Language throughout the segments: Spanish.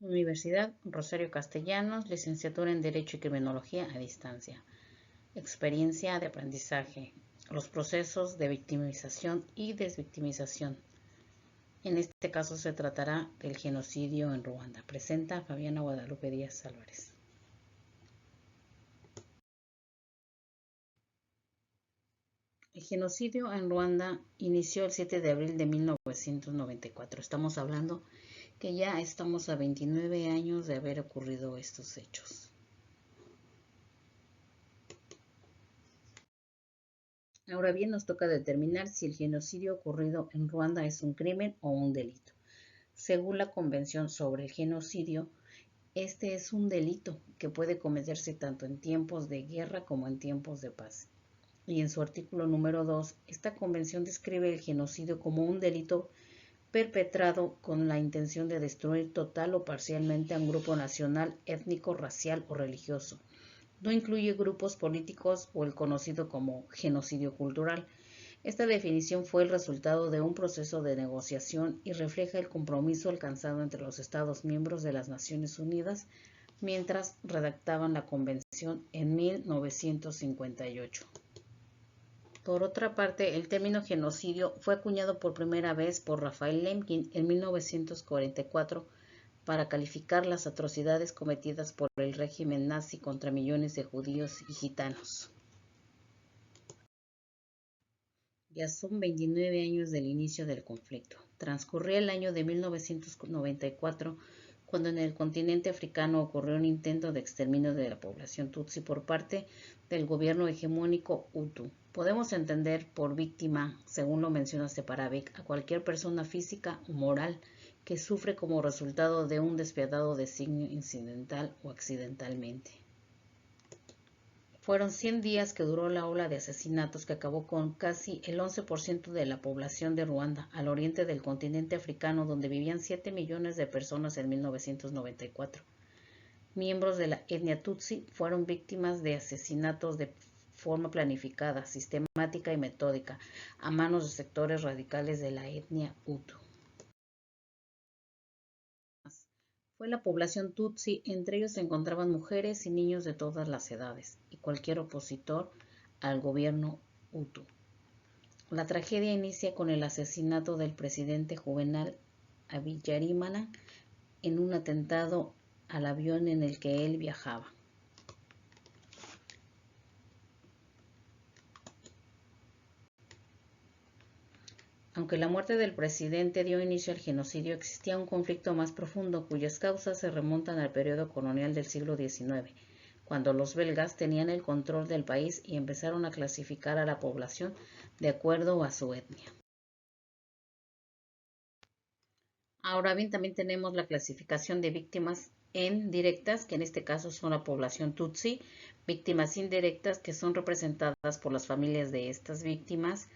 Universidad Rosario Castellanos, licenciatura en Derecho y Criminología a distancia. Experiencia de aprendizaje, los procesos de victimización y desvictimización. En este caso se tratará del genocidio en Ruanda. Presenta Fabiana Guadalupe Díaz Álvarez. El genocidio en Ruanda inició el 7 de abril de 1994. Estamos hablando que ya estamos a 29 años de haber ocurrido estos hechos. Ahora bien, nos toca determinar si el genocidio ocurrido en Ruanda es un crimen o un delito. Según la Convención sobre el Genocidio, este es un delito que puede cometerse tanto en tiempos de guerra como en tiempos de paz. Y en su artículo número 2, esta convención describe el genocidio como un delito perpetrado con la intención de destruir total o parcialmente a un grupo nacional, étnico, racial o religioso. No incluye grupos políticos o el conocido como genocidio cultural. Esta definición fue el resultado de un proceso de negociación y refleja el compromiso alcanzado entre los Estados miembros de las Naciones Unidas mientras redactaban la Convención en 1958. Por otra parte, el término genocidio fue acuñado por primera vez por Raphael Lemkin en 1944 para calificar las atrocidades cometidas por el régimen nazi contra millones de judíos y gitanos. Ya son 29 años del inicio del conflicto. Transcurría el año de 1994 cuando en el continente africano ocurrió un intento de exterminio de la población tutsi por parte del gobierno hegemónico Hutu. Podemos entender por víctima, según lo menciona Separavik, a cualquier persona física o moral que sufre como resultado de un despiadado designio incidental o accidentalmente. Fueron 100 días que duró la ola de asesinatos que acabó con casi el 11% de la población de Ruanda, al oriente del continente africano, donde vivían 7 millones de personas en 1994. Miembros de la etnia Tutsi fueron víctimas de asesinatos de forma planificada, sistemática y metódica, a manos de sectores radicales de la etnia Hutu. Fue la población Tutsi, entre ellos se encontraban mujeres y niños de todas las edades, y cualquier opositor al gobierno Hutu. La tragedia inicia con el asesinato del presidente Juvenal Habyarimana en un atentado al avión en el que él viajaba. Aunque la muerte del presidente dio inicio al genocidio, existía un conflicto más profundo cuyas causas se remontan al periodo colonial del siglo XIX, cuando los belgas tenían el control del país y empezaron a clasificar a la población de acuerdo a su etnia. Ahora bien, también tenemos la clasificación de víctimas directas, que en este caso son la población Tutsi, víctimas indirectas, que son representadas por las familias de estas víctimas,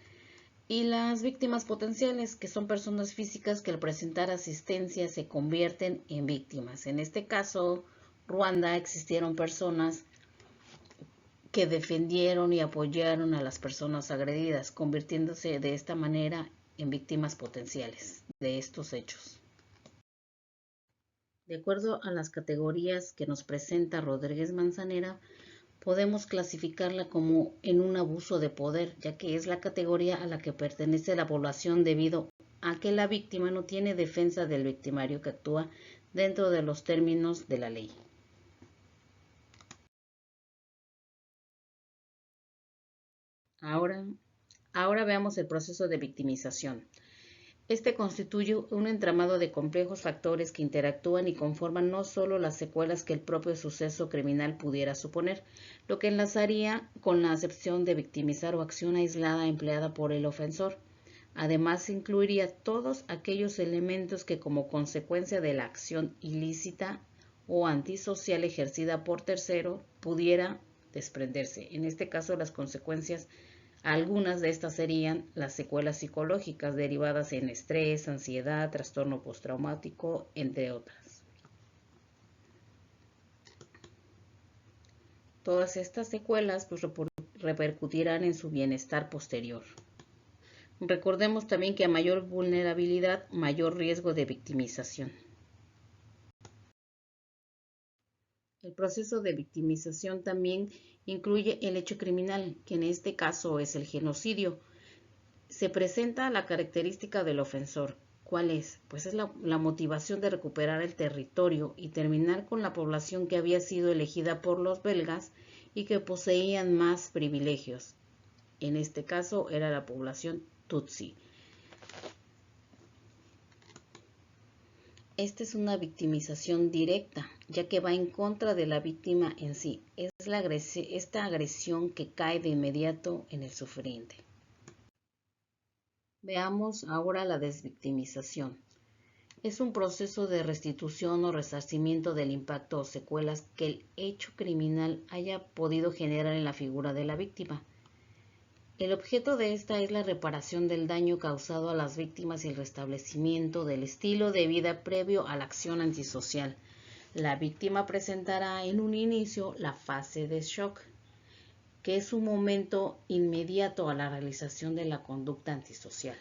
y las víctimas potenciales, que son personas físicas que al presentar asistencia se convierten en víctimas. En este caso, Ruanda, existieron personas que defendieron y apoyaron a las personas agredidas, convirtiéndose de esta manera en víctimas potenciales de estos hechos. De acuerdo a las categorías que nos presenta Rodríguez Manzanera, podemos clasificarla como en un abuso de poder, ya que es la categoría a la que pertenece la población debido a que la víctima no tiene defensa del victimario que actúa dentro de los términos de la ley. Ahora veamos el proceso de victimización. Este constituye un entramado de complejos factores que interactúan y conforman no solo las secuelas que el propio suceso criminal pudiera suponer, lo que enlazaría con la acepción de victimizar o acción aislada empleada por el ofensor. Además, incluiría todos aquellos elementos que como consecuencia de la acción ilícita o antisocial ejercida por tercero pudiera desprenderse. En este caso, las consecuencias, algunas de estas serían las secuelas psicológicas derivadas en estrés, ansiedad, trastorno postraumático, entre otras. Todas estas secuelas repercutirán en su bienestar posterior. Recordemos también que a mayor vulnerabilidad, mayor riesgo de victimización. El proceso de victimización también incluye el hecho criminal, que en este caso es el genocidio. Se presenta la característica del ofensor. ¿Cuál es? Pues es la motivación de recuperar el territorio y terminar con la población que había sido elegida por los belgas y que poseían más privilegios. En este caso era la población Tutsi. Esta es una victimización directa, ya que va en contra de la víctima en sí. Es esta agresión que cae de inmediato en el sufriente. Veamos ahora la desvictimización. Es un proceso de restitución o resarcimiento del impacto o secuelas que el hecho criminal haya podido generar en la figura de la víctima. El objeto de esta es la reparación del daño causado a las víctimas y el restablecimiento del estilo de vida previo a la acción antisocial. La víctima presentará en un inicio la fase de shock, que es un momento inmediato a la realización de la conducta antisocial.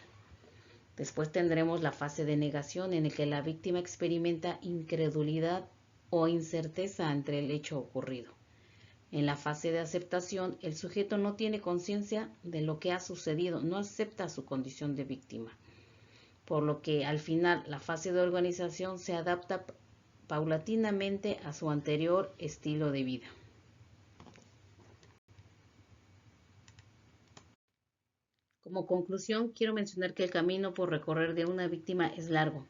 Después tendremos la fase de negación, en la que la víctima experimenta incredulidad o incerteza ante el hecho ocurrido. En la fase de aceptación, el sujeto no tiene conciencia de lo que ha sucedido, no acepta su condición de víctima, por lo que al final la fase de organización se adapta paulatinamente a su anterior estilo de vida. Como conclusión, quiero mencionar que el camino por recorrer de una víctima es largo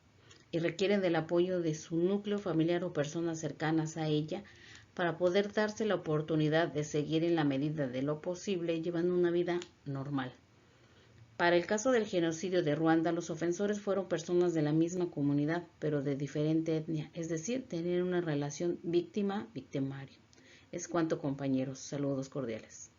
y requiere del apoyo de su núcleo familiar o personas cercanas a ella para poder darse la oportunidad de seguir en la medida de lo posible llevando una vida normal. Para el caso del genocidio de Ruanda, los ofensores fueron personas de la misma comunidad, pero de diferente etnia, es decir, tenían una relación víctima-victimario. Es cuanto, compañeros. Saludos cordiales.